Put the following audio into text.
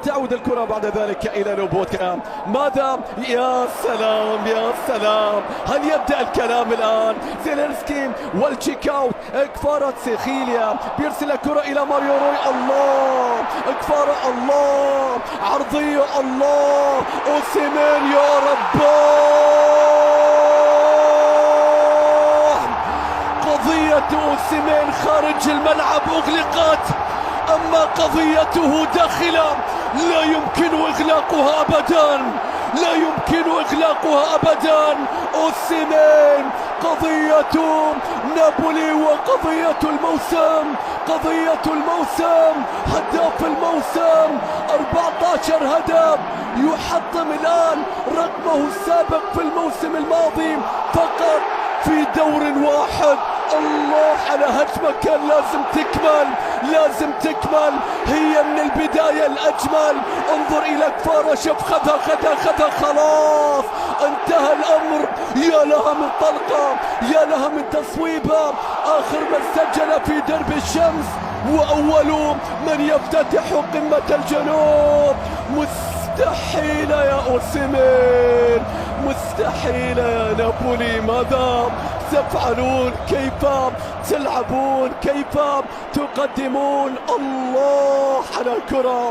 تعود الكرة بعد ذلك إلى لوبوتكا. ماذا؟ يا سلام يا سلام، هل يبدأ الكلام الآن؟ زيلينسكي والتشيك اوت، كفارة سيخيليا بيرسل الكرة إلى ماريو روي، الله كفارة، الله عرضية، الله أوسيمين، يا رب. قضية أوسيمين خارج الملعب أغلقت، أما قضيته داخله لا يمكن إغلاقها أبدا، لا يمكن إغلاقها أبدا. أوسيمين قضية نابولي وقضية الموسم، قضية الموسم، هداف الموسم، 14 هدف، يحطم الآن رقمه السابق في الموسم الماضي فقط في دور واحد. الله على هجمة كان لازم تكمل، لازم تكمل، هي من البداية الأجمل. انظر إلى كفارة، شوف خذها خلاص انتهى الأمر. يا لها من طلقة، يا لها من تصويبة، آخر من سجل في درب الشمس وأول من يفتتح قمة الجنوب. مستحيلة يا أوسيمين، مستحيلة يا نابولي، ماذا تفعلون؟ كيف تلعبون؟ كيف تقدمون؟ الله على كرة.